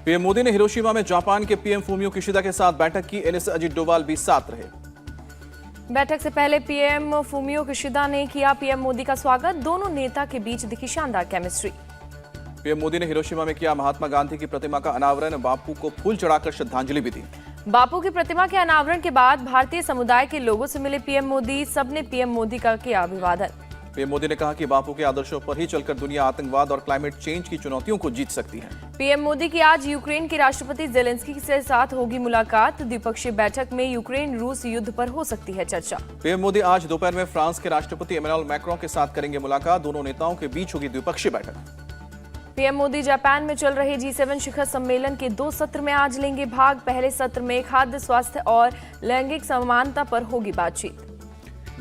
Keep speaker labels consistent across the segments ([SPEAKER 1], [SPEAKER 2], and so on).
[SPEAKER 1] PM Modi ने Hiroshima में Japan के पीएम फूमियो किशिदा के साथ बैठक की। एनएस अजित डोभाल भी साथ रहे।
[SPEAKER 2] बैठक से पहले पीएम फूमियो किशिदा ने किया पीएम मोदी का स्वागत। दोनों नेता के बीच दिखी शानदार केमिस्ट्री।
[SPEAKER 1] पीएम मोदी ने हिरोशिमा में किया महात्मा गांधी की प्रतिमा का अनावरण। बापू को फूल चढ़ाकर श्रद्धांजलि भी दी।
[SPEAKER 2] बापू की प्रतिमा के अनावरण के बाद भारतीय समुदाय के लोगों से मिले पीएम मोदी। सबने पीएम मोदी का किया अभिवादन।
[SPEAKER 1] पीएम मोदी ने कहा कि बापू के आदर्शों पर ही चलकर दुनिया आतंकवाद और क्लाइमेट चेंज की चुनौतियों को जीत सकती है।
[SPEAKER 2] पीएम मोदी की आज यूक्रेन के राष्ट्रपति जेलेंस्की के साथ होगी मुलाकात। द्विपक्षीय बैठक में यूक्रेन रूस युद्ध पर हो सकती है चर्चा।
[SPEAKER 1] पीएम मोदी आज दोपहर में फ्रांस के राष्ट्रपति इमैनुअल मैक्रों के साथ करेंगे मुलाकात। दोनों नेताओं के बीच होगी द्विपक्षीय बैठक।
[SPEAKER 2] पीएम मोदी जापान में चल रहे G7 शिखर सम्मेलन के 2 सत्र में आज लेंगे भाग। पहले सत्र में खाद्य, स्वास्थ्य और लैंगिक समानता पर होगी बातचीत।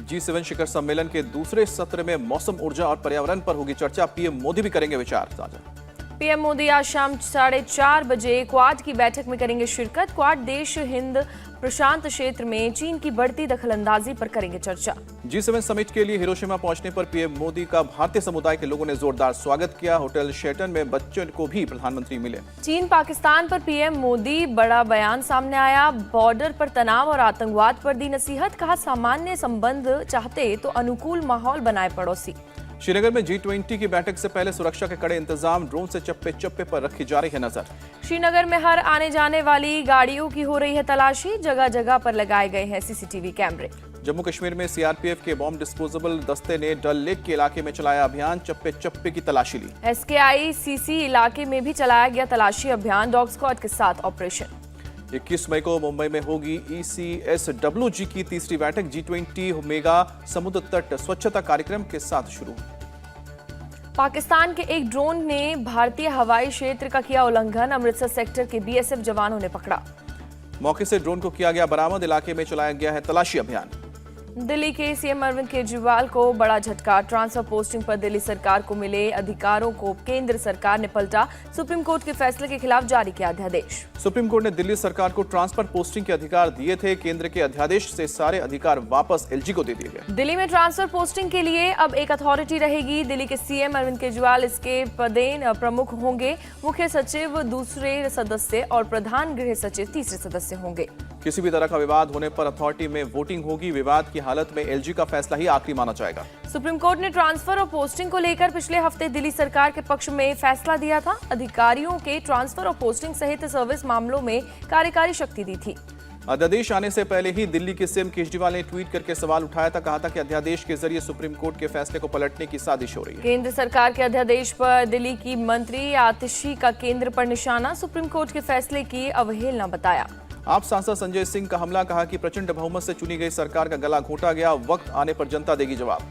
[SPEAKER 1] G7 शिखर सम्मेलन के दूसरे सत्र में मौसम, ऊर्जा और पर्यावरण पर होगी चर्चा। पीएम मोदी भी करेंगे विचार साझा।
[SPEAKER 2] पीएम मोदी आज शाम 4:30 बजे क्वाड की बैठक में करेंगे शिरकत। क्वाड देश हिंद प्रशांत क्षेत्र में चीन की बढ़ती दखलंदाजी पर करेंगे चर्चा।
[SPEAKER 1] G7 समिट के लिए हिरोशिमा पहुंचने पर पीएम मोदी का भारतीय समुदाय के लोगों ने जोरदार स्वागत किया। होटल शेल्टन में बच्चों को भी प्रधानमंत्री मिले।
[SPEAKER 2] चीन पाकिस्तान पर पीएम मोदी बड़ा बयान सामने आया। बॉर्डर पर तनाव और आतंकवाद पर दी नसीहत। कहा सामान्य संबंध चाहते तो अनुकूल माहौल बनाए पड़ोसी।
[SPEAKER 1] श्रीनगर में G20 की बैठक से पहले सुरक्षा के कड़े इंतजाम। ड्रोन से चप्पे चप्पे पर रखी जा रही है नजर।
[SPEAKER 2] श्रीनगर में हर आने जाने वाली गाड़ियों की हो रही है तलाशी। जगह जगह पर लगाए गए हैं सीसीटीवी कैमरे।
[SPEAKER 1] जम्मू कश्मीर में सीआरपीएफ के बॉम्ब डिस्पोजेबल दस्ते ने डल लेक के इलाके में चलाया अभियान। चप्पे चप्पे की तलाशी ली।
[SPEAKER 2] SKI-CC इलाके में भी चलाया गया तलाशी अभियान। डॉग स्क्वाड के साथ ऑपरेशन।
[SPEAKER 1] 21 मई को मुंबई में होगी ECSWG की तीसरी बैठक। G20 मेगा समुद्र तट स्वच्छता कार्यक्रम के साथ शुरू।
[SPEAKER 2] पाकिस्तान के एक ड्रोन ने भारतीय हवाई क्षेत्र का किया उल्लंघन। अमृतसर सेक्टर के BSF जवानों ने पकड़ा।
[SPEAKER 1] मौके से ड्रोन को किया गया बरामद। इलाके में चलाया गया है तलाशी अभियान।
[SPEAKER 2] दिल्ली के सीएम अरविंद केजरीवाल को बड़ा झटका। ट्रांसफर पोस्टिंग पर दिल्ली सरकार को मिले अधिकारों को केंद्र सरकार ने पलटा। सुप्रीम कोर्ट के फैसले के खिलाफ जारी किया अध्यादेश।
[SPEAKER 1] सुप्रीम कोर्ट ने दिल्ली सरकार को ट्रांसफर पोस्टिंग के अधिकार दिए थे। केंद्र के अध्यादेश से सारे अधिकार वापस LG को दे दिए गए।
[SPEAKER 2] दिल्ली में ट्रांसफर पोस्टिंग के लिए अब एक अथॉरिटी रहेगी। दिल्ली के सीएम अरविंद केजरीवाल इसके पदेन प्रमुख होंगे। मुख्य सचिव दूसरे सदस्य और प्रधान गृह सचिव तीसरे सदस्य होंगे।
[SPEAKER 1] किसी भी तरह का विवाद होने पर अथॉरिटी में वोटिंग होगी। विवाद की हालत में LG का फैसला ही आखिरी माना जाएगा।
[SPEAKER 2] सुप्रीम कोर्ट ने ट्रांसफर और पोस्टिंग को लेकर पिछले हफ्ते दिल्ली सरकार के पक्ष में फैसला दिया था। अधिकारियों के ट्रांसफर और पोस्टिंग सहित सर्विस मामलों में कार्यकारी शक्ति दी थी।
[SPEAKER 1] अध्यादेश आने से पहले ही दिल्ली के सीएम केजरीवाल ने ट्वीट करके सवाल उठाया था। कहा था कि अध्यादेश के जरिए सुप्रीम कोर्ट के फैसले को पलटने की साजिश हो रही है।
[SPEAKER 2] केंद्र सरकार के अध्यादेश पर दिल्ली की मंत्री आतिशी का केंद्र पर निशाना। सुप्रीम कोर्ट के फैसले की अवहेलना बताया।
[SPEAKER 1] आप सांसद संजय सिंह का हमला। कहा कि प्रचंड बहुमत से चुनी गई सरकार का गला घोंटा गया। वक्त आने पर जनता देगी जवाब।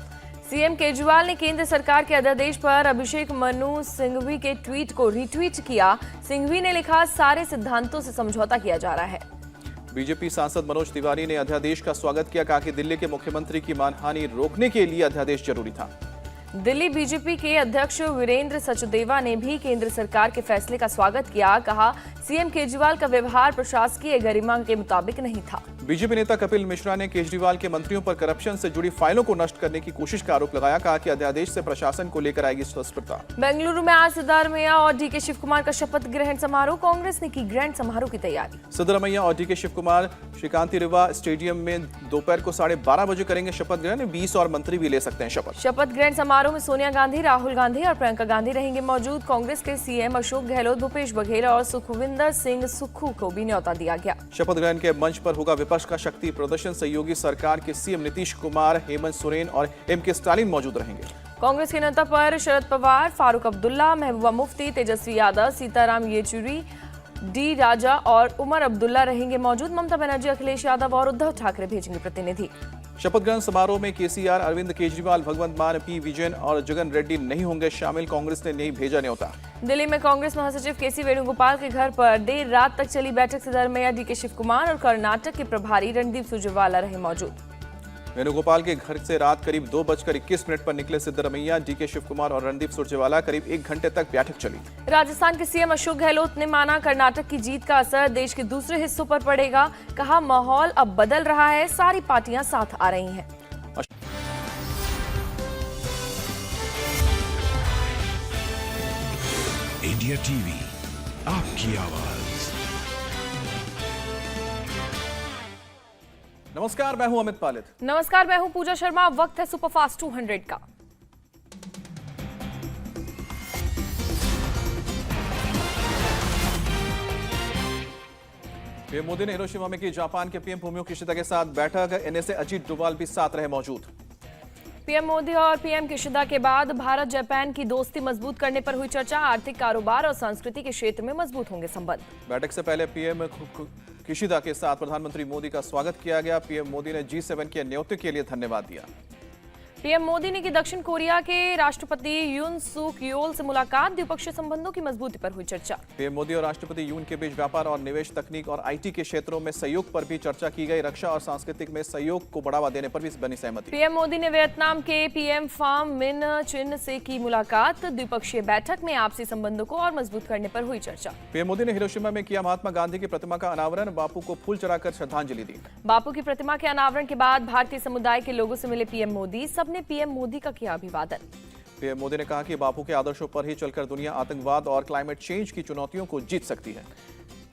[SPEAKER 2] सीएम केजरीवाल ने केंद्र सरकार के अध्यादेश पर अभिषेक मनु सिंघवी के ट्वीट को रीट्वीट किया। सिंघवी ने लिखा, सारे सिद्धांतों से समझौता किया जा रहा है।
[SPEAKER 1] बीजेपी सांसद मनोज तिवारी ने अध्यादेश का स्वागत किया। कहा कि दिल्ली के मुख्यमंत्री की मानहानि रोकने के लिए अध्यादेश जरूरी था।
[SPEAKER 2] दिल्ली बीजेपी के अध्यक्ष वीरेंद्र सचदेवा ने भी केंद्र सरकार के फैसले का स्वागत किया। कहा, सीएम केजरीवाल का व्यवहार प्रशासकीय गरिमा के मुताबिक नहीं था।
[SPEAKER 1] बीजेपी नेता कपिल मिश्रा ने केजरीवाल के मंत्रियों पर करप्शन से जुड़ी फाइलों को नष्ट करने की कोशिश का आरोप लगाया। कहा कि अध्यादेश से प्रशासन को लेकर आएगी स्पष्टता।
[SPEAKER 2] बेंगलुरु में आज सिद्धारमैया और DK शिव कुमार का शपथ ग्रहण समारोह। कांग्रेस ने की ग्रैंड समारोह की तैयारी।
[SPEAKER 1] सिद्धारमैया और DK शिव कुमार श्रीकांति रिवा स्टेडियम में दोपहर को 12:30 बजे करेंगे शपथ ग्रहण। 20 और मंत्री भी ले सकते हैं शपथ।
[SPEAKER 2] शपथ ग्रहण समारोह में सोनिया गांधी, राहुल गांधी और प्रियंका गांधी रहेंगे मौजूद। कांग्रेस के सीएम अशोक गहलोत, भूपेश बघेल और सुखविंदर सिंह सुक्खू को भी न्यौता दिया गया।
[SPEAKER 1] शपथ ग्रहण के मंच पर होगा विपक्ष का शक्ति प्रदर्शन। सहयोगी सरकार के सीएम नीतीश कुमार, हेमंत सोरेन और MK स्टालिन मौजूद रहेंगे।
[SPEAKER 2] कांग्रेस के नेता पर शरद पवार, फारूक अब्दुल्ला, महबूबा मुफ्ती, तेजस्वी यादव, सीताराम येचुरी, D राजा और उमर अब्दुल्ला रहेंगे मौजूद। ममता बनर्जी, अखिलेश यादव और उद्धव ठाकरे भेजेंगे प्रतिनिधि।
[SPEAKER 1] शपथ ग्रहण समारोह में KCR, अरविंद केजरीवाल, भगवंत मान, P विजयन और जगन रेड्डी नहीं होंगे शामिल। कांग्रेस ने नहीं भेजा न्योता।
[SPEAKER 2] दिल्ली में कांग्रेस महासचिव KC वेणुगोपाल के घर पर देर रात तक चली बैठक। सिद्धारमैया, DK शिव कुमार और कर्नाटक के प्रभारी रणदीप सुरजेवाला रहे मौजूद।
[SPEAKER 1] वेणुगोपाल के घर से रात करीब 2:21 पर निकले सिद्धारमैया। DK शिव कुमार और रणदीप सुरजेवाला। करीब 1 घंटे तक बैठक चली।
[SPEAKER 2] राजस्थान के सीएम अशोक गहलोत ने माना, कर्नाटक की जीत का असर देश के दूसरे हिस्सों पर पड़ेगा। कहा, माहौल अब बदल रहा है, सारी पार्टियां साथ आ रही हैं।
[SPEAKER 3] इंडिया TV आपकी आवाज।
[SPEAKER 1] नमस्कार, मैं हूं अमित पालित।
[SPEAKER 2] नमस्कार, मैं हूं पूजा शर्मा। वक्त है सुपरफास्ट 200 का।
[SPEAKER 1] पीएम मोदी ने हिरोशिमा में की जापान के पीएम फूमियो किशिदा के साथ बैठक। एनएसए अजीत डोभाल भी साथ रहे मौजूद।
[SPEAKER 2] पीएम मोदी और पीएम किशिदा के बाद भारत जापान की दोस्ती मजबूत करने पर हुई चर्चा। आर्थिक, कारोबार और संस्कृति के क्षेत्र में मजबूत होंगे संबंध।
[SPEAKER 1] बैठक से पहले पीएम किशिदा के साथ प्रधानमंत्री मोदी का स्वागत किया गया। पीएम मोदी ने G7 के न्योते के लिए धन्यवाद दिया।
[SPEAKER 2] पीएम मोदी ने की दक्षिण कोरिया के राष्ट्रपति यून सुक योल से मुलाकात। द्विपक्षीय संबंधों की मजबूती पर हुई चर्चा।
[SPEAKER 1] पीएम मोदी और राष्ट्रपति यून के बीच व्यापार और निवेश, तकनीक और आईटी के क्षेत्रों में सहयोग पर भी चर्चा की गई। रक्षा और सांस्कृतिक में सहयोग को बढ़ावा देने पर भी बनी सहमति।
[SPEAKER 2] पीएम मोदी ने वियतनाम के पीएम फार्म मिन चिन से की मुलाकात। द्विपक्षीय बैठक में आपसी संबंधों को और मजबूत करने पर हुई चर्चा।
[SPEAKER 1] पीएम मोदी ने हिरोशिमा में किया महात्मा गांधी की प्रतिमा का अनावरण। बापू को फूल चढ़ाकर श्रद्धांजलि दी।
[SPEAKER 2] बापू की प्रतिमा के अनावरण के बाद भारतीय समुदाय के लोगों से मिले पीएम मोदी। सबने पीएम मोदी का किया अभिवादन।
[SPEAKER 1] पीएम मोदी ने कहा कि बापू के आदर्शों पर ही चलकर दुनिया आतंकवाद और क्लाइमेट चेंज की चुनौतियों को जीत सकती है।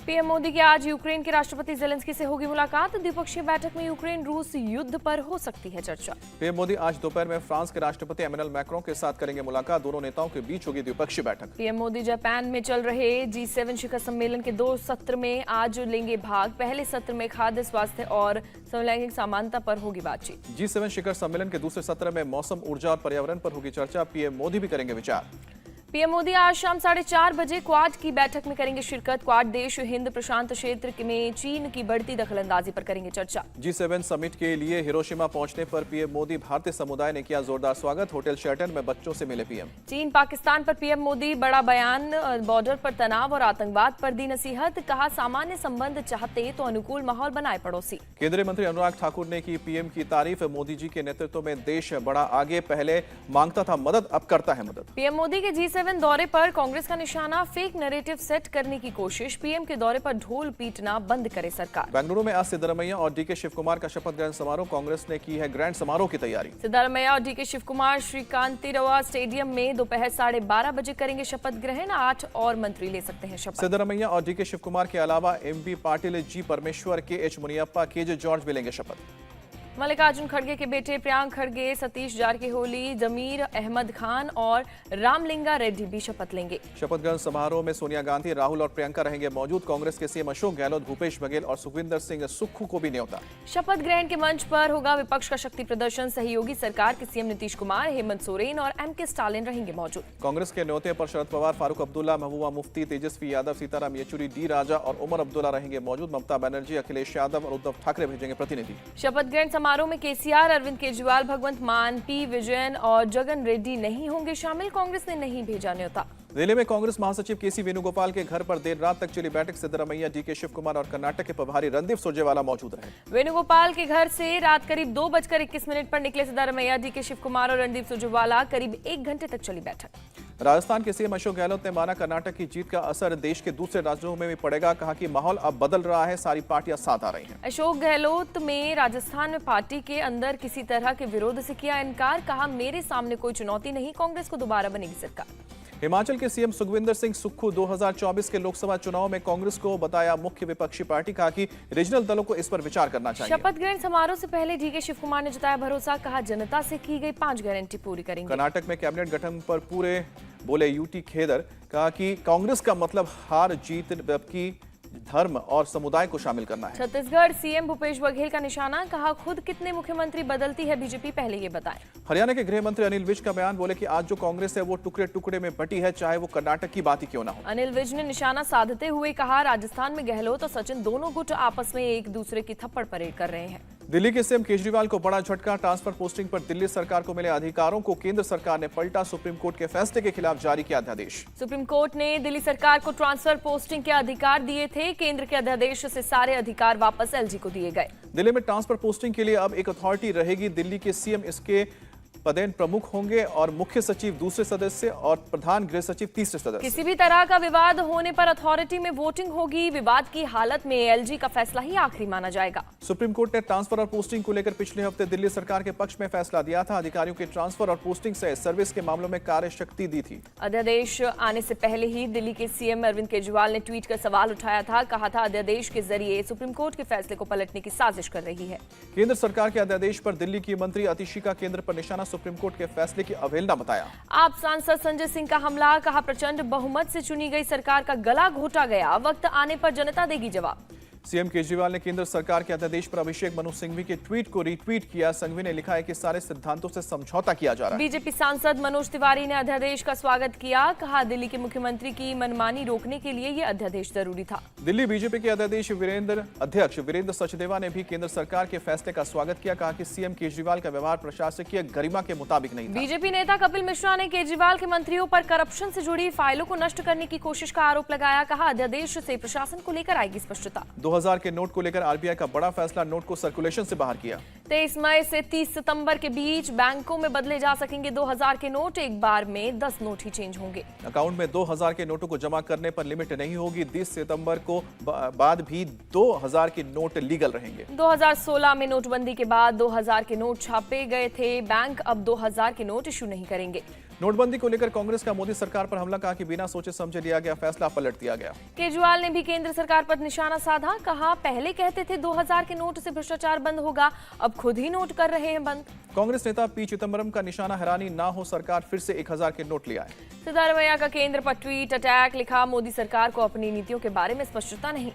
[SPEAKER 2] पीएम मोदी की आज यूक्रेन के राष्ट्रपति जेलेंस्की से होगी मुलाकात। द्विपक्षीय बैठक में यूक्रेन रूस युद्ध पर हो सकती है चर्चा।
[SPEAKER 1] पीएम मोदी आज दोपहर में फ्रांस के राष्ट्रपति एमेनुएल मैक्रों के साथ करेंगे मुलाकात। दोनों नेताओं के बीच होगी द्विपक्षीय बैठक।
[SPEAKER 2] पीएम मोदी जापान में चल रहे G7 शिखर सम्मेलन के 2 सत्र में आज लेंगे भाग। पहले सत्र में खाद्य, स्वास्थ्य और समलैंगिक समानता पर होगी बातचीत।
[SPEAKER 1] G7 शिखर सम्मेलन के दूसरे सत्र में मौसम, ऊर्जा और पर्यावरण पर होगी चर्चा। पीएम मोदी भी करेंगे विचार।
[SPEAKER 2] पीएम मोदी आज शाम 4:30 बजे क्वाड की बैठक में करेंगे शिरकत। क्वाड देश हिंद प्रशांत क्षेत्र में चीन की बढ़ती दखलंदाजी पर करेंगे चर्चा।
[SPEAKER 1] G7 समिट के लिए हिरोशिमा पहुंचने पर पीएम मोदी भारतीय समुदाय ने किया जोरदार स्वागत। होटल शेल्टन में बच्चों से मिले पीएम।
[SPEAKER 2] चीन पाकिस्तान पर पीएम मोदी बड़ा बयान। बॉर्डर पर तनाव और आतंकवाद पर दी नसीहत। कहा सामान्य संबंध चाहते तो अनुकूल माहौल बनाए पड़ोसी।
[SPEAKER 1] केंद्रीय मंत्री अनुराग ठाकुर ने की पीएम की तारीफ। मोदी जी के नेतृत्व में देश बड़ा आगे। पहले मांगता था मदद, अब करता है मदद।
[SPEAKER 2] पीएम मोदी के G7 दौरे पर कांग्रेस का निशाना। फेक नैरेटिव सेट करने की कोशिश। पीएम के दौरे पर ढोल पीटना बंद करे सरकार।
[SPEAKER 1] बेंगलुरु में आज सिद्धरमैया और डीके शिव कुमार का शपथ ग्रहण समारोह। कांग्रेस ने की है ग्रैंड समारोह की तैयारी।
[SPEAKER 2] सिद्धरमैया और डीके शिव कुमार श्रीकांतिरवा स्टेडियम में दोपहर 12:30 बजे करेंगे शपथ ग्रहण। 8 और मंत्री ले सकते हैं शपथ।
[SPEAKER 1] सिद्धरमैया और डीके शिव कुमार के अलावा एमबी पाटिल, जी परमेश्वर, के.एच. मुनियप्पा, के.जे. जॉर्ज भी लेंगे शपथ।
[SPEAKER 2] मल्लिकार्जुन खड़गे के बेटे प्रियांक खड़गे, सतीश जारकिहोली, जमीर अहमद खान और रामलिंगा रेड्डी भी शपथ लेंगे।
[SPEAKER 1] शपथ ग्रहण समारोह में सोनिया गांधी, राहुल और प्रियंका रहेंगे मौजूद। कांग्रेस के सीएम अशोक गहलोत, भूपेश बघेल और सुखविंदर सिंह सुक्खू को भी न्योता।
[SPEAKER 2] शपथ ग्रहण के मंच पर होगा विपक्ष का शक्ति प्रदर्शन। सहयोगी सरकार के सीएम नीतीश कुमार, हेमंत सोरेन और एम.के. स्टालिन रहेंगे मौजूद।
[SPEAKER 1] कांग्रेस के न्योते पर शरद पवार, फारूक अब्दुल्ला, महबूबा मुफ्ती, तेजस्वी यादव, सीताराम येचुरी, डी राजा और उमर अब्दुल्ला रहेंगे मौजूद। ममता बनर्जी, अखिलेश यादव और उद्धव ठाकरे भेजेंगे प्रतिनिधि।
[SPEAKER 2] शपथ ग्रहण समारोह में केसीआर, अरविंद केजरीवाल, भगवंत मान, पी विजयन और जगन रेड्डी नहीं होंगे शामिल। कांग्रेस ने नहीं भेजा न्योता।
[SPEAKER 1] दिल्ली में कांग्रेस महासचिव केसी वेणुगोपाल के घर पर देर रात तक चली बैठक। सिद्धरमैया, डीके शिव कुमार और कर्नाटक के प्रभारी रणदीप सुरजेवाला मौजूद रहे।
[SPEAKER 2] वेणुगोपाल के घर से रात करीब 2:21 पर निकले सिद्धरमैया, डीके शिव कुमार और रणदीप सुरजेवाला। करीब 1 घंटे तक चली बैठक।
[SPEAKER 1] राजस्थान के सीएम अशोक गहलोत ने माना कर्नाटक की जीत का असर देश के दूसरे राज्यों में भी पड़ेगा। कहा कि माहौल अब बदल रहा है, सारी पार्टियां साथ आ रही हैं।
[SPEAKER 2] अशोक गहलोत में राजस्थान में पार्टी के अंदर किसी तरह के विरोध से किया इनकार। कहा मेरे सामने कोई चुनौती नहीं, कांग्रेस को दोबारा बनेगी सरकार।
[SPEAKER 1] हिमाचल के सीएम सुखविंदर सिंह सुक्खू 2024 के लोकसभा चुनाव में कांग्रेस को बताया मुख्य विपक्षी पार्टी। कहा कि रीजनल दलों को इस पर विचार करना चाहिए।
[SPEAKER 2] शपथ ग्रहण समारोह से पहले डीके शिव कुमार ने जताया भरोसा। कहा जनता से की गई 5 गारंटी पूरी करेंगे।
[SPEAKER 1] कर्नाटक में कैबिनेट गठन पर पूरे बोले यूटी खेदर। कहा कि कांग्रेस का मतलब हार जीत की धर्म और समुदाय को शामिल करना है।
[SPEAKER 2] छत्तीसगढ़ सीएम भूपेश बघेल का निशाना। कहा खुद कितने मुख्यमंत्री बदलती है बीजेपी, पहले ये बताएं।
[SPEAKER 1] हरियाणा के गृह मंत्री अनिल विज का बयान। बोले कि आज जो कांग्रेस है वो टुकड़े टुकड़े में बटी है, चाहे वो कर्नाटक की बात ही क्यों ना हो।
[SPEAKER 2] अनिल विज ने निशाना साधते हुए कहा राजस्थान में गहलोत और सचिन दोनों गुट आपस में एक दूसरे की थप्पड़ परेड कर रहे हैं।
[SPEAKER 1] दिल्ली के सीएम केजरीवाल को बड़ा झटका। ट्रांसफर पोस्टिंग पर दिल्ली सरकार को मिले अधिकारों को केंद्र सरकार ने पलटा। सुप्रीम कोर्ट के फैसले के खिलाफ जारी किया अध्यादेश।
[SPEAKER 2] सुप्रीम कोर्ट ने दिल्ली सरकार को ट्रांसफर पोस्टिंग के अधिकार दिए थे। केंद्र के अध्यादेश से सारे अधिकार वापस एलजी को दिए गए।
[SPEAKER 1] दिल्ली में ट्रांसफर पोस्टिंग के लिए अब एक अथॉरिटी रहेगी। दिल्ली के सीएम इसके पदेन प्रमुख होंगे और मुख्य सचिव दूसरे सदस्य और प्रधान गृह सचिव तीसरे सदस्य।
[SPEAKER 2] किसी भी तरह का विवाद होने पर अथॉरिटी में वोटिंग होगी। विवाद की हालत में एएलजी का फैसला ही आखिरी माना जाएगा।
[SPEAKER 1] सुप्रीम कोर्ट ने ट्रांसफर और पोस्टिंग को लेकर पिछले हफ्ते दिल्ली सरकार के पक्ष में फैसला दिया था। अधिकारियों के ट्रांसफर और पोस्टिंग से सर्विस के मामलों में कार्य शक्ति दी थी।
[SPEAKER 2] अध्यादेश आने से पहले ही दिल्ली के सीएम अरविंद केजरीवाल ने ट्वीट कर सवाल उठाया था। कहा था अध्यादेश के जरिए सुप्रीम कोर्ट के फैसले को पलटने की साजिश कर रही है।
[SPEAKER 1] केंद्र सरकार के अध्यादेश पर दिल्ली की मंत्री अतिशी का केंद्र पर निशाना, सुप्रीम कोर्ट के फैसले की अवहेलना बताया।
[SPEAKER 2] आप सांसद संजय सिंह का हमला, कहा प्रचंड बहुमत से चुनी गई सरकार का गला घोटा गया, वक्त आने पर जनता देगी जवाब।
[SPEAKER 1] सीएम केजरीवाल ने केंद्र सरकार के अध्यादेश पर अभिषेक मनु सिंघवी के ट्वीट को रीट्वीट किया। सिंघवी ने लिखा है कि सारे सिद्धांतों से समझौता किया जा रहा है।
[SPEAKER 2] बीजेपी सांसद मनोज तिवारी ने अध्यादेश का स्वागत किया। कहा दिल्ली के मुख्यमंत्री की मनमानी रोकने के लिए यह अध्यादेश जरूरी था।
[SPEAKER 1] दिल्ली बीजेपी के अध्यक्ष वीरेंद्र सचदेवा ने भी केंद्र सरकार के फैसले का स्वागत किया। कहा कि सीएम केजरीवाल का व्यवहार प्रशासकीय गरिमा के मुताबिक नहीं था।
[SPEAKER 2] बीजेपी नेता कपिल मिश्रा ने केजरीवाल के मंत्रियों पर करप्शन से जुड़ी फाइलों को नष्ट करने की कोशिश का आरोप लगाया। कहा अध्यादेश से प्रशासन को लेकर आएगी स्पष्टता।
[SPEAKER 1] 2000 के नोट को लेकर आरबीआई का बड़ा फैसला, नोट को सर्कुलेशन से बाहर किया।
[SPEAKER 2] 23 मई से 30 सितंबर के बीच बैंकों में बदले जा सकेंगे 2000 के नोट। एक बार में 10 नोट ही चेंज होंगे।
[SPEAKER 1] अकाउंट में 2000 के नोटों को जमा करने पर लिमिट नहीं होगी। 30 सितंबर को बाद भी 2000 के नोट लीगल रहेंगे।
[SPEAKER 2] 2016 में नोटबंदी के बाद 2000 के नोट छापे गए थे। बैंक अब 2000 के नोट इशू नहीं करेंगे।
[SPEAKER 1] नोटबंदी को लेकर कांग्रेस का मोदी सरकार पर हमला, कहा कि बिना सोचे समझे लिया गया फैसला, पलट दिया गया।
[SPEAKER 2] केजरीवाल ने भी केंद्र सरकार पर निशाना साधा। कहा पहले कहते थे 2000 के नोट से भ्रष्टाचार बंद होगा, अब खुद ही नोट कर रहे हैं बंद।
[SPEAKER 1] कांग्रेस नेता पी चिदम्बरम का निशाना, हैरानी ना हो सरकार फिर से 1000 के नोट ले आए।
[SPEAKER 2] सिद्धारमैया का केंद्र पर ट्वीट अटैक, लिखा मोदी सरकार को अपनी नीतियों के बारे में स्पष्टता नहीं।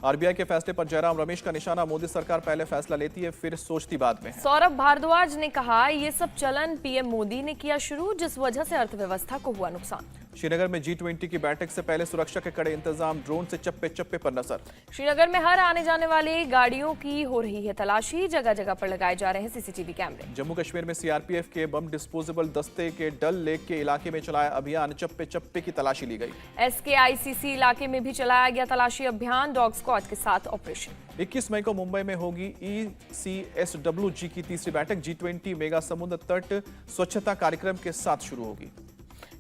[SPEAKER 1] आरबीआई के फैसले पर जयराम रमेश का निशाना, मोदी सरकार पहले फैसला लेती है फिर सोचती बाद में है।
[SPEAKER 2] सौरभ भारद्वाज ने कहा ये सब चलन पीएम मोदी ने किया शुरू, जिस वजह से अर्थव्यवस्था को हुआ नुकसान।
[SPEAKER 1] श्रीनगर में G20 की बैठक से पहले सुरक्षा के कड़े इंतजाम, ड्रोन से चप्पे चप्पे पर नजर।
[SPEAKER 2] श्रीनगर में हर आने जाने वाली गाड़ियों की हो रही है तलाशी, जगह जगह पर लगाए जा रहे हैं सीसीटीवी कैमरे।
[SPEAKER 1] जम्मू कश्मीर में सीआरपीएफ के बम डिस्पोजेबल दस्ते के डल लेक के इलाके में चलाया अभियान, चप्पे चप्पे की तलाशी ली गई।
[SPEAKER 2] SKICC इलाके में भी चलाया गया तलाशी अभियान, डॉग स्क्वाड के साथ ऑपरेशन।
[SPEAKER 1] 21 मई को मुंबई में होगी ECSWG की तीसरी बैठक। G20 मेगा समुद्र तट स्वच्छता कार्यक्रम के साथ शुरू होगी।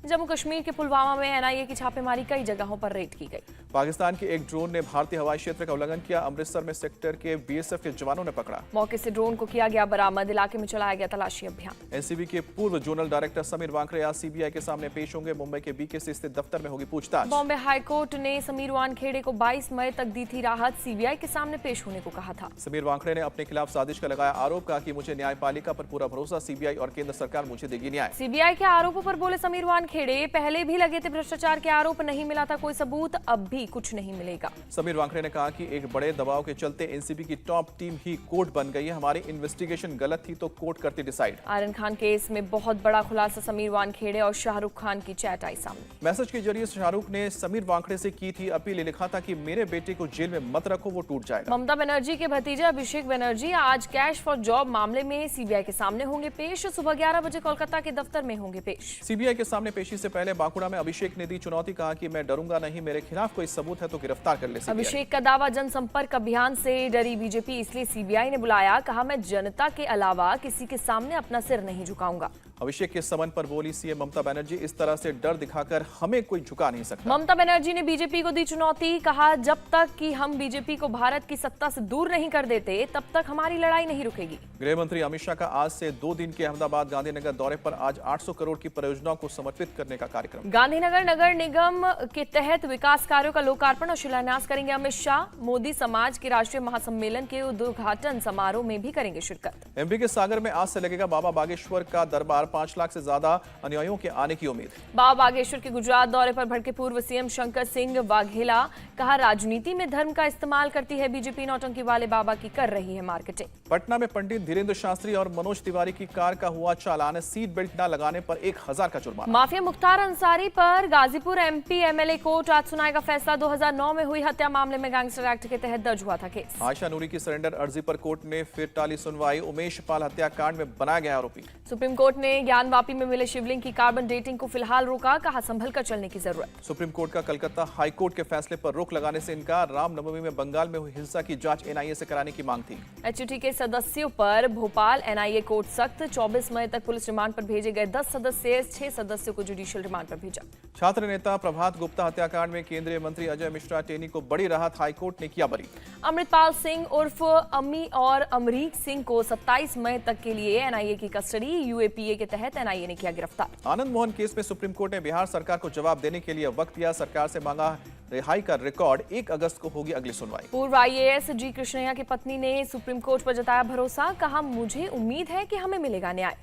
[SPEAKER 2] जम्मू कश्मीर के पुलवामा में एनआईए की छापेमारी, कई जगहों पर रेड की गई।
[SPEAKER 1] पाकिस्तान के एक ड्रोन ने भारतीय हवाई क्षेत्र का उल्लंघन किया, अमृतसर में सेक्टर के बीएसएफ के जवानों ने पकड़ा।
[SPEAKER 2] मौके से ड्रोन को किया गया बरामद, इलाके में चलाया गया तलाशी अभियान।
[SPEAKER 1] एनसीबी के पूर्व जोनल डायरेक्टर समीर वांकड़े आज सीबीआई के सामने पेश होंगे। मुंबई के बीकेसी स्थित दफ्तर में होगी पूछताछ।
[SPEAKER 2] बॉम्बे हाईकोर्ट ने समीर वानखेड़े को 22 मई तक दी थी राहत, सीबीआई के सामने पेश होने को कहा था।
[SPEAKER 1] समीर वांकड़े ने अपने खिलाफ साजिश का लगाया आरोप, कहा कि मुझे न्यायपालिका पर पूरा भरोसा, सीबीआई और केंद्र सरकार मुझे देगी न्याय।
[SPEAKER 2] सीबीआई के आरोपों पर बोले समीर वानखेड़े, पहले भी लगे थे भ्रष्टाचार के आरोप, नहीं मिला था कोई सबूत, अब भी कुछ नहीं मिलेगा।
[SPEAKER 1] समीर वांकड़े ने कहा कि एक बड़े दबाव के चलते एनसीबी की टॉप टीम ही कोर्ट बन गई है। हमारी इन्वेस्टिगेशन गलत थी तो कोर्ट करती डिसाइड।
[SPEAKER 2] आर्यन खान केस में बहुत बड़ा खुलासा, समीर वानखेड़े और शाहरुख खान की चैट आई सामने।
[SPEAKER 1] मैसेज के जरिए शाहरुख ने समीर वांकड़े से की थी अपील, लिखा था कि मेरे बेटे को जेल में मत रखो, वो टूट जाएगा।
[SPEAKER 2] ममता बनर्जी के भतीजे अभिषेक बनर्जी आज कैश फॉर जॉब मामले में सीबीआई के सामने होंगे पेश। सुबह 11 बजे कोलकाता के दफ्तर में होंगे पेश।
[SPEAKER 1] सीबीआई के सामने पेशी से पहले बांकुड़ा में अभिषेक ने दी चुनौती, कहा कि मैं डरूंगा नहीं, मेरे खिलाफ कोई सबूत है तो गिरफ्तार कर ले सीबीआई।
[SPEAKER 2] अभिषेक का दावा, जनसंपर्क अभियान से डरी बीजेपी इसलिए सीबीआई ने बुलाया, कहा मैं जनता के अलावा किसी के सामने अपना सिर नहीं झुकाऊंगा।
[SPEAKER 1] अभिषेक के समन पर बोली सीएम ममता बनर्जी, इस तरह से डर दिखाकर हमें कोई झुका नहीं सकता।
[SPEAKER 2] ममता बनर्जी ने बीजेपी को दी चुनौती, कहा जब तक कि हम बीजेपी को भारत की सत्ता से दूर नहीं कर देते तब तक हमारी लड़ाई नहीं रुकेगी।
[SPEAKER 1] गृह मंत्री अमित शाह का आज से 2 दिन के अहमदाबाद गांधीनगर दौरे पर, आज 800 करोड़ की परियोजनाओं को समर्पित करने का कार्यक्रम।
[SPEAKER 2] गांधीनगर नगर निगम के तहत विकास कार्यों का लोकार्पण और शिलान्यास करेंगे अमित शाह। मोदी समाज के राष्ट्रीय महासम्मेलन के उद्घाटन समारोह में भी करेंगे शिरकत।
[SPEAKER 1] एमपी के सागर में आज से लगेगा बाबा बागेश्वर का दरबार, 5 लाख से ज्यादा अनुयायियों के आने की उम्मीद।
[SPEAKER 2] बाबा बागेश्वर के गुजरात दौरे पर भड़के पूर्व सीएम शंकर सिंह वाघेला, कहा राजनीति में धर्म का इस्तेमाल करती है बीजेपी, नौटंकी वाले बाबा की कर रही है मार्केटिंग।
[SPEAKER 1] पटना में पंडित धीरेन्द्र शास्त्री और मनोज तिवारी की कार का हुआ चालान, सीट बेल्ट न लगाने पर 1000 का जुर्माना।
[SPEAKER 2] माफिया मुख्तार अंसारी पर गाजीपुर एमपी एमएलए कोर्ट आज सुनाएगा फैसला। 2009 में हुई हत्या मामले में गैंगस्टर एक्ट के तहत दर्ज हुआ था केस।
[SPEAKER 1] आयशा नूरी की सरेंडर अर्जी पर कोर्ट ने फिर टाली सुनवाई, उमेश पाल हत्याकांड में बनाया गया आरोपी।
[SPEAKER 2] सुप्रीम कोर्ट ने ने ज्ञानवापी में मिले शिवलिंग की कार्बन डेटिंग को फिलहाल रोका, कहा संभल कर चलने की जरूरत।
[SPEAKER 1] सुप्रीम कोर्ट का कलकत्ता हाई कोर्ट के फैसले पर रोक लगाने से इनकार। रामनवमी में बंगाल में हुई हिंसा की जांच एनआईए से कराने की मांग थी।
[SPEAKER 2] एचयूटी के सदस्यों पर भोपाल एनआईए कोर्ट सख्त। 24 मई तक पुलिस रिमांड पर भेजे गए 10 सदस्य, 6 सदस्यों को जुडिशियल रिमांड पर भेजा।
[SPEAKER 1] छात्र नेता प्रभात गुप्ता हत्याकांड में केंद्रीय मंत्री अजय मिश्रा टेनी को बड़ी राहत, हाईकोर्ट ने किया बरी।
[SPEAKER 2] अमृतपाल सिंह उर्फ अम्मी और अमरीक सिंह को 27 मई तक के लिए एनआईए की कस्टडी। यूएपीए के तहत एनआईए ने किया गिरफ्तार।
[SPEAKER 1] आनंद मोहन केस में सुप्रीम कोर्ट ने बिहार सरकार को जवाब देने के लिए वक्त दिया। सरकार से मांगा रिहाई का रिकॉर्ड। 1 अगस्त को होगी अगली सुनवाई।
[SPEAKER 2] पूर्व आईएएस जी कृष्णैया की पत्नी ने सुप्रीम कोर्ट पर जताया भरोसा, कहा मुझे उम्मीद है कि हमें मिलेगा न्याय।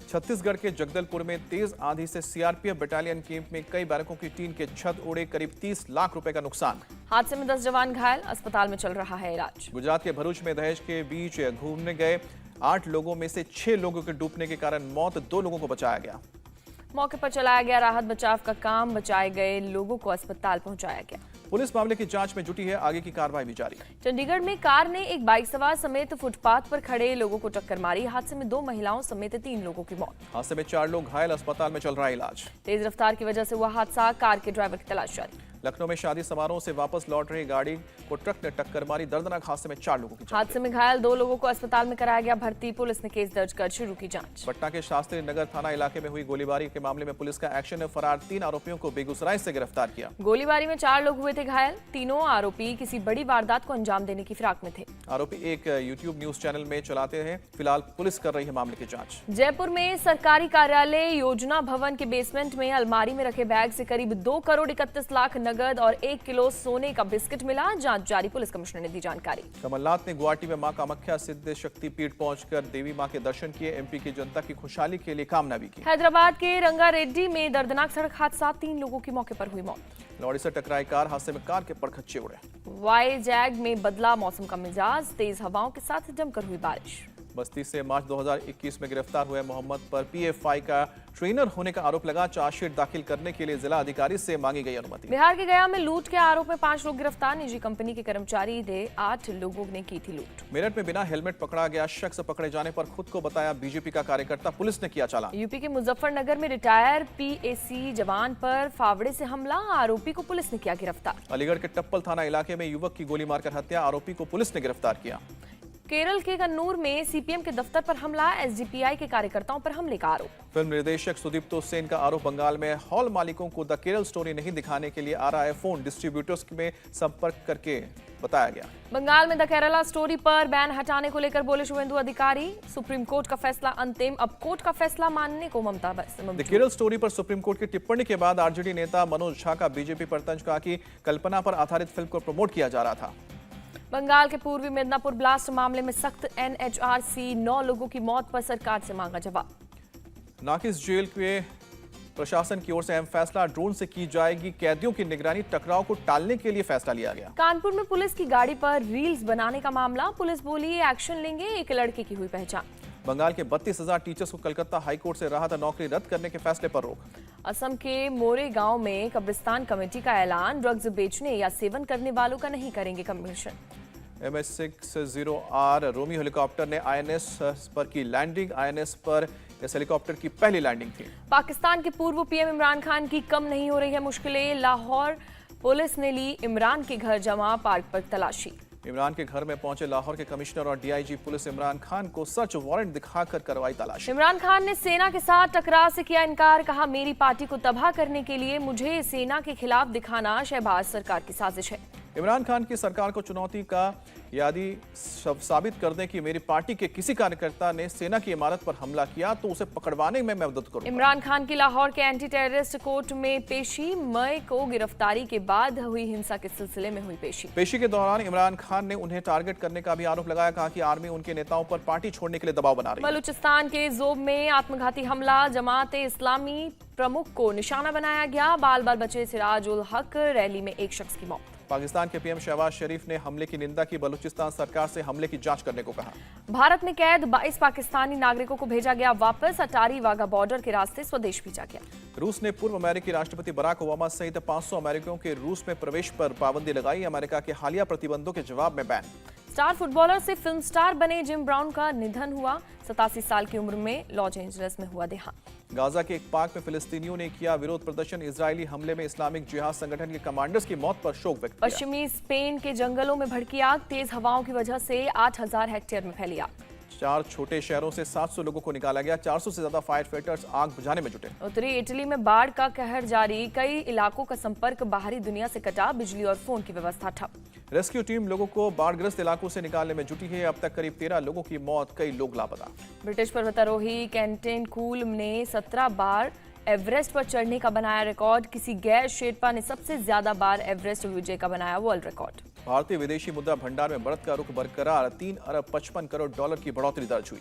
[SPEAKER 1] छत्तीसगढ़ के जगदलपुर में तेज आंधी से सीआरपीएफ बटालियन कैंप में कई बैरकों की टीन के छत उड़े, करीब 30 लाख रुपए का नुकसान।
[SPEAKER 2] हादसे में 10 जवान घायल, अस्पताल में चल रहा है इलाज।
[SPEAKER 1] गुजरात के भरूच में दहेज के बीच घूमने गए 8 लोगों में से 6 लोगों के डूबने के कारण मौत, 2 लोगों को बचाया गया।
[SPEAKER 2] मौके पर चलाया गया राहत बचाव का काम, बचाए गए लोगों को अस्पताल पहुंचाया गया।
[SPEAKER 1] पुलिस मामले की जांच में जुटी है, आगे की कार्रवाई भी जारी।
[SPEAKER 2] चंडीगढ़ में कार ने एक बाइक सवार समेत फुटपाथ पर खड़े लोगों को टक्कर मारी। हादसे में 2 महिलाओं समेत 3 लोगों की मौत।
[SPEAKER 1] हादसे में 4 लोग घायल, अस्पताल में चल रहा है इलाज।
[SPEAKER 2] तेज रफ्तार की वजह से हुआ हादसा, कार के ड्राइवर की तलाश जारी।
[SPEAKER 1] लखनऊ में शादी समारोह से वापस लौट रही गाड़ी को ट्रक ने टक्कर मारी। दर्दनाक हादसे में 4 लोगों की जान
[SPEAKER 2] हादसे में घायल 2 लोगों को अस्पताल में कराया गया भर्ती। पुलिस ने केस दर्ज कर शुरू की जांच।
[SPEAKER 1] पटना के शास्त्री नगर थाना इलाके में हुई गोलीबारी के मामले में पुलिस का एक्शन है। फरार 3 आरोपियों को बेगूसराय से गिरफ्तार किया।
[SPEAKER 2] गोलीबारी में 4 लोग हुए थे घायल। तीनों आरोपी किसी बड़ी वारदात को अंजाम देने की फिराक में थे।
[SPEAKER 1] आरोपी एक यूट्यूब न्यूज चैनल में चलाते हैं। फिलहाल पुलिस कर रही है मामले की जांच।
[SPEAKER 2] जयपुर में सरकारी कार्यालय योजना भवन के बेसमेंट में अलमारी में रखे बैग से करीब 2 करोड़ 31 लाख नगद और 1 किलो सोने का बिस्किट मिला। जांच जारी, पुलिस कमिश्नर ने दी जानकारी।
[SPEAKER 1] कमलनाथ ने गुवाहाटी में मां कामाख्या सिद्ध शक्ति पीठ पहुंचकर देवी मां के दर्शन किए। एमपी की जनता की खुशहाली के लिए कामना भी की।
[SPEAKER 2] हैदराबाद के रंगारेड्डी में दर्दनाक सड़क हादसा, 3 लोगों की मौके पर हुई मौत।
[SPEAKER 1] लॉरी से टकराई कार, हादसे में कार के परखच्चे उड़े।
[SPEAKER 2] वाईजैग में बदला मौसम का मिजाज, तेज हवाओं के साथ जमकर हुई बारिश।
[SPEAKER 1] बस्ती से मार्च 2021 में गिरफ्तार हुए मोहम्मद पर पीएफआई का ट्रेनर होने का आरोप लगा। चार्जशीट दाखिल करने के लिए जिला अधिकारी से मांगी गई अनुमति।
[SPEAKER 2] बिहार के गया में लूट के आरोप में 5 लोग गिरफ्तार। निजी कंपनी के कर्मचारी थे, 8 लोगों ने की थी लूट।
[SPEAKER 1] मेरठ में बिना हेलमेट पकड़ा गया शख्स पकड़े जाने पर खुद को बताया बीजेपी का कार्यकर्ता, पुलिस ने किया चालान।
[SPEAKER 2] यूपी के मुजफ्फरनगर में रिटायर पीएसी जवान पर फावड़े से हमला, आरोपी को पुलिस ने किया गिरफ्तार।
[SPEAKER 1] अलीगढ़ के टप्पल थाना इलाके में युवक की गोली मारकर हत्या, आरोपी को पुलिस ने गिरफ्तार किया।
[SPEAKER 2] केरल के कन्नूर में सीपीएम के दफ्तर पर हमला, एसडीपीआई के कार्यकर्ताओं पर हमले का आरोप।
[SPEAKER 1] फिल्म निर्देशक सुदीप्तो सेन का आरोप, बंगाल में हॉल मालिकों को द केरल स्टोरी नहीं दिखाने के लिए आ रहा है फोन। डिस्ट्रीब्यूटर्स में संपर्क करके बताया गया।
[SPEAKER 2] बंगाल में द केरला स्टोरी पर बैन हटाने को लेकर बोले शुभेंदु अधिकारी। सुप्रीम कोर्ट का फैसला अंतिम, अब कोर्ट का फैसला मानने को ममता
[SPEAKER 1] द केरल स्टोरी पर सुप्रीम कोर्ट की टिप्पणी के बाद आरजेडी नेता मनोज झा का बीजेपी पर तंज, कहा कि कल्पना पर आधारित फिल्म को प्रमोट किया जा रहा था।
[SPEAKER 2] बंगाल के पूर्वी मिदनापुर ब्लास्ट मामले में सख्त एनएचआरसी, 9 लोगों की मौत पर सरकार से मांगा जवाब।
[SPEAKER 1] नाकिस जेल के प्रशासन की ओर से अहम फैसला, ड्रोन से की जाएगी कैदियों की निगरानी। टकराव को टालने के लिए फैसला लिया गया।
[SPEAKER 2] कानपुर में पुलिस की गाड़ी पर रील्स बनाने का मामला, पुलिस बोली एक्शन लेंगे, एक लड़के की हुई पहचान।
[SPEAKER 1] बंगाल के 32,000 टीचर्स को कलकत्ता हाईकोर्ट से राहत, नौकरी रद्द करने के फैसले पर रोक।
[SPEAKER 2] असम के मोरे गांव में कब्रिस्तान कमेटी का ऐलान, ड्रग्स बेचने या सेवन करने वालों का नहीं करेंगे कमीशन।
[SPEAKER 1] MS-60R रोमी हेलीकॉप्टर ने आईएनएस पर की लैंडिंग। आईएनएस पर इस हेलीकॉप्टर की पहली लैंडिंग थी।
[SPEAKER 2] पाकिस्तान के पूर्व पीएम इमरान खान की कम नहीं हो रही है मुश्किलें। लाहौर पुलिस ने ली इमरान के घर जमा पार्क पर तलाशी।
[SPEAKER 1] इमरान के घर में पहुंचे लाहौर के कमिश्नर और डीआईजी पुलिस, इमरान खान को सर्च वारंट दिखाकर करवाई तलाशी।
[SPEAKER 2] इमरान खान ने सेना के साथ टकराव से किया इनकार, कहा मेरी पार्टी को तबाह करने के लिए मुझे सेना के खिलाफ दिखाना शहबाज सरकार की साजिश है।
[SPEAKER 1] इमरान खान की सरकार को चुनौती का यादी साबित कर दें कि मेरी पार्टी के किसी कार्यकर्ता ने सेना की इमारत पर हमला किया तो उसे पकड़वाने में मैं मदद करूंगा।
[SPEAKER 2] इमरान खान की लाहौर के एंटी टेररिस्ट कोर्ट में पेशी, मई को गिरफ्तारी के बाद हुई हिंसा के सिलसिले में हुई पेशी।
[SPEAKER 1] पेशी के दौरान इमरान खान ने उन्हें टारगेट करने का भी आरोप लगाया, कहा कि आर्मी उनके नेताओं पर पार्टी छोड़ने के लिए दबाव बना रही है।
[SPEAKER 2] बलूचिस्तान के जोब में आत्मघाती हमला, जमाते इस्लामी प्रमुख को निशाना बनाया गया, बाल बाल बचे सिराज उल हक, रैली में एक शख्स की मौत।
[SPEAKER 1] पाकिस्तान के पीएम शहबाज शरीफ ने हमले की निंदा की, बलूचिस्तान सरकार से हमले की जांच करने को कहा।
[SPEAKER 2] भारत में कैद 22 पाकिस्तानी नागरिकों को भेजा गया वापस, अटारी वाघा बॉर्डर के रास्ते स्वदेश भेजा गया।
[SPEAKER 1] रूस ने पूर्व अमेरिकी राष्ट्रपति बराक ओबामा सहित 500 अमेरिकियों के रूस में प्रवेश पर पाबंदी लगाई, अमेरिका के हालिया प्रतिबंधों के जवाब में बैन।
[SPEAKER 2] स्टार फुटबॉलर से फिल्म स्टार बने जिम ब्राउन का निधन हुआ। 87 साल की उम्र में लॉस एंजलिस में हुआ देहांत।
[SPEAKER 1] गाजा के एक पार्क में फिलिस्तीनियों ने किया विरोध प्रदर्शन। इजरायली हमले में इस्लामिक जिहाद संगठन के कमांडर्स की मौत पर शोक व्यक्त किया।
[SPEAKER 2] पश्चिमी स्पेन के जंगलों में भड़की आग, तेज हवाओं की वजह से 8000 हेक्टेयर में फैली आग।
[SPEAKER 1] 4 छोटे शहरों से 700 लोगों को निकाला गया। 400 से ज्यादा फायर फाइटर्स आग बुझाने में जुटे।
[SPEAKER 2] उत्तरी इटली में बाढ़ का कहर जारी, कई इलाकों का संपर्क बाहरी दुनिया से कटा, बिजली और फोन की व्यवस्था ठप।
[SPEAKER 1] रेस्क्यू टीम लोगों को बाढ़ग्रस्त इलाकों से निकालने में जुटी है। अब तक करीब 13 लोगों की मौत, कई लोग लापता।
[SPEAKER 2] ब्रिटिश पर्वतारोही कैंटेन कूल ने 17 बार एवरेस्ट पर चढ़ने का बनाया रिकॉर्ड। किसी गैर शेरपा ने सबसे ज्यादा बार एवरेस्ट विजय का बनाया वर्ल्ड रिकॉर्ड।
[SPEAKER 1] भारतीय विदेशी मुद्रा भंडार में बढ़त का रुख बरकरार। 3 अरब 55 करोड़ डॉलर की बढ़ोतरी दर्ज हुई।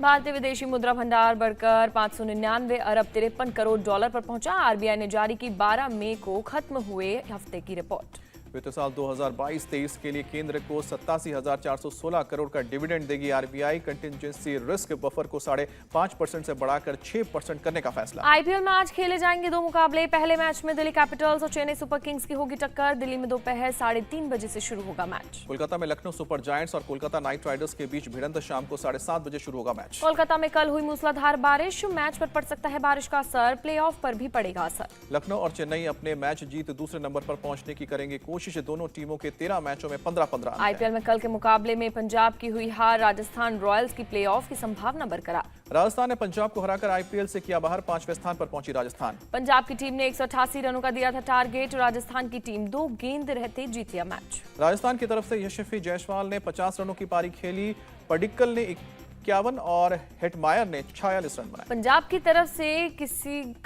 [SPEAKER 2] भारतीय विदेशी मुद्रा भंडार बढ़कर 599 अरब 53 करोड़ डॉलर पर पहुंचा। आरबीआई ने जारी की 12 मई को खत्म हुए हफ्ते की रिपोर्ट।
[SPEAKER 1] वित्त साल 2022-23 के लिए केंद्र को 87,416 करोड़ का डिविडेंड देगी आरबीआई। कंटिजेंसी रिस्क बफर को 5.5% से बढ़ाकर 6% करने का फैसला।
[SPEAKER 2] आईपीएल में आज खेले जाएंगे 2 मुकाबले। पहले मैच में दिल्ली कैपिटल्स और चेन्नई सुपर किंग्स की होगी टक्कर। दिल्ली में दोपहर 3:30 बजे से शुरू होगा मैच।
[SPEAKER 1] कोलकाता में लखनऊ सुपर जायंट्स और कोलकाता नाइट राइडर्स के बीच भिड़ंत शाम को 7:30 बजे शुरू होगा मैच।
[SPEAKER 2] कोलकाता में कल हुई मूसलाधार बारिश, मैच पर पड़ सकता है बारिश का असर। प्लेऑफ पर भी पड़ेगा असर।
[SPEAKER 1] लखनऊ और चेन्नई अपने मैच जीत दूसरे नंबर पर पहुंचने की करेंगे कोशिश। दोनों टीमों के 13 मैचों में 15-15 अंक।
[SPEAKER 2] आईपीएल में कल के मुकाबले में पंजाब की हुई हार, राजस्थान रॉयल्स की प्लेऑफ की संभावना बरकरार।
[SPEAKER 1] राजस्थान ने पंजाब को हराकर आईपीएल से किया बाहर। 5वें स्थान पर पहुंची राजस्थान।
[SPEAKER 2] पंजाब की टीम ने 188 रनों का दिया था टारगेट। राजस्थान की टीम 2 गेंद रहते जीत लिया मैच।
[SPEAKER 1] राजस्थान की तरफ से यशस्वी जायसवाल ने 50 रनों की पारी खेली। पडिक्कल ने 51 और हेटमायर ने 46 रन बनाए।
[SPEAKER 2] पंजाब की तरफ से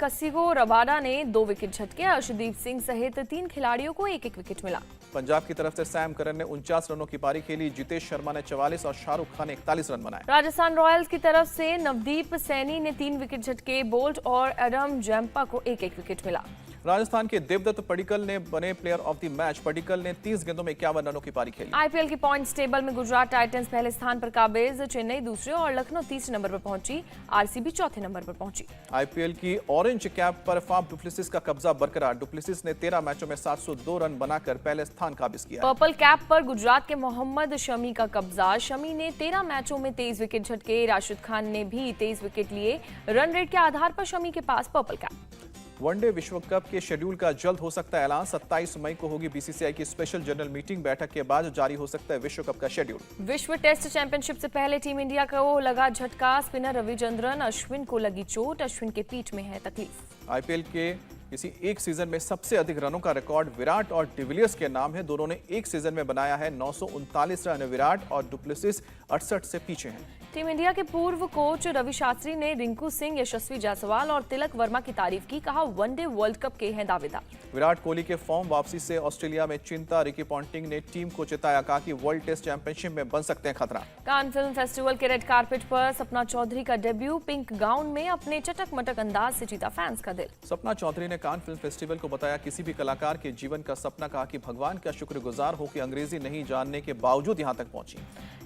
[SPEAKER 2] कसिगो रबाडा ने 2 विकेट झटके। अर्शदीप सिंह सहित 3 खिलाड़ियों को 1-1 विकेट मिला।
[SPEAKER 1] पंजाब की तरफ से सैम करन ने 49 रनों की पारी खेली। जितेश शर्मा ने 44 और शाहरुख खान ने 41 रन बनाए।
[SPEAKER 2] राजस्थान रॉयल्स की तरफ से नवदीप सैनी ने 3 विकेट झटके। बोल्ट और एडम जैम्पा को 1-1 विकेट मिला।
[SPEAKER 1] राजस्थान के देवदत्त पडिक्कल ने बने player of the match. Padikkal ने 30 गेंदों में 51 रनों की पारी खेली।
[SPEAKER 2] आईपीएल की पॉइंट्स टेबल में गुजरात टाइटंस पहले स्थान पर काबिज, चेन्नई दूसरे और लखनऊ तीसरे नंबर पर पहुंची। आरसीबी चौथे नंबर पर पहुंची।
[SPEAKER 1] आईपीएल की ऑरेंज कैप पर फाफ डुप्लेसिस का कब्जा बरकरार। डुप्लेसिस ने 13 मैचों में 702 रन बनाकर पहले स्थान काबिज किया।
[SPEAKER 2] पर्पल कैप पर गुजरात के मोहम्मद शमी का कब्जा। शमी ने 13 मैचों में 23 विकेट झटके। राशिद खान ने भी 23 विकेट लिए। रन रेट के आधार पर शमी के पास पर्पल कैप।
[SPEAKER 1] वनडे विश्व कप के शेड्यूल का जल्द हो सकता है ऐलान। 27 मई को होगी बीसीसीआई की स्पेशल जनरल मीटिंग। बैठक के बाद जारी हो सकता है विश्व कप का शेड्यूल।
[SPEAKER 2] विश्व टेस्ट चैंपियनशिप से पहले टीम इंडिया को लगा झटका। स्पिनर रविचंद्रन अश्विन को लगी चोट। अश्विन के पीठ में है तकलीफ।
[SPEAKER 1] आईपीएल के किसी एक सीजन में सबसे अधिक रनों का रिकॉर्ड विराट और डिविलियर्स के नाम है। दोनों ने एक सीजन में बनाया है 939 रन। विराट और डुप्लेसिस 68 से पीछे हैं।
[SPEAKER 2] टीम इंडिया के पूर्व कोच रवि शास्त्री ने रिंकू सिंह, यशस्वी जायसवाल और तिलक वर्मा की तारीफ की। कहा वनडे वर्ल्ड कप के हैं दावेदार।
[SPEAKER 1] विराट कोहली के फॉर्म वापसी से ऑस्ट्रेलिया में चिंता। रिकी पॉन्टिंग ने टीम को चेताया। कहा कि वर्ल्ड टेस्ट चैंपियनशिप में बन सकते हैं खतरा।
[SPEAKER 2] कान फिल्म फेस्टिवल के रेड कारपेट पर सपना चौधरी का डेब्यू। पिंक गाउन में अपने चटक मटक अंदाज से जीता फैंस का दिल।
[SPEAKER 1] सपना चौधरी ने कान फिल्म फेस्टिवल को बताया किसी भी कलाकार के जीवन का सपना। कहा कि भगवान का शुक्रगुजार हो कि अंग्रेजी नहीं जानने के बावजूद यहां तक पहुंची।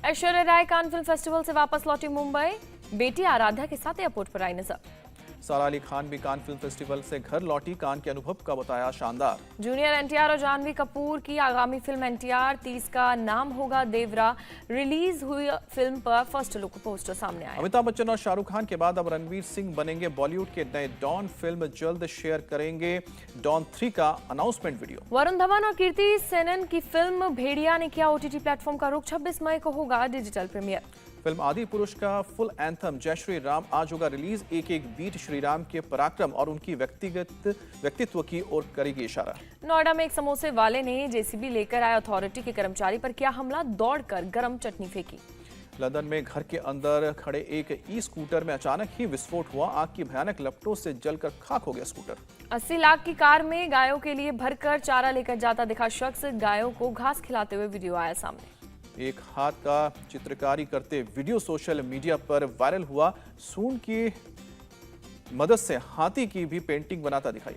[SPEAKER 2] Aishwarya Rai Cannes film festival से वापस लौटी मुंबई। बेटी आराध्या के साथ एयरपोर्ट पर आई नजर।
[SPEAKER 1] सारा अली खान भी कान फिल्म फेस्टिवल से घर लौटी। कान के अनुभव का बताया शानदार।
[SPEAKER 2] जूनियर एनटीआर और जानवी कपूर की आगामी फिल्म एनटीआर 30 का नाम होगा देवरा। रिलीज हुई फिल्म पर फर्स्ट लुक पोस्टर सामने आया।
[SPEAKER 1] अमिताभ बच्चन और शाहरुख खान के बाद अब रणवीर सिंह बनेंगे बॉलीवुड के नए डॉन। फिल्म जल्द शेयर करेंगे डॉन 3 का अनाउंसमेंट वीडियो।
[SPEAKER 2] वरुण धवन और कीर्ति सेनन की फिल्म भेड़िया ने किया ओटीटी प्लेटफॉर्म का रुख। 26 मई को होगा डिजिटल प्रीमियर।
[SPEAKER 1] फिल्म आदि पुरुष का फुल एंथम जय श्री राम आज होगा रिलीज। एक एक बीट श्री राम के पराक्रम और उनकी व्यक्तित्व की ओर करेगी इशारा।
[SPEAKER 2] नोएडा में एक समोसे वाले ने जेसीबी लेकर आए अथॉरिटी के कर्मचारी पर किया हमला। दौड़कर गरम चटनी फेंकी।
[SPEAKER 1] लंदन में घर के अंदर खड़े एक ई स्कूटर में अचानक ही विस्फोट हुआ। आग की भयानक लपटों से जलकर खाक हो गया स्कूटर।
[SPEAKER 2] 80 लाख की कार में गायों के लिए भरकर चारा लेकर जाता दिखा शख्स। गायों को घास खिलाते हुए वीडियो आया सामने।
[SPEAKER 1] एक हाथ का चित्रकारी करते वीडियो सोशल मीडिया पर वायरल हुआ। सूंड की मदद से हाथी की भी पेंटिंग बनाता दिखाई।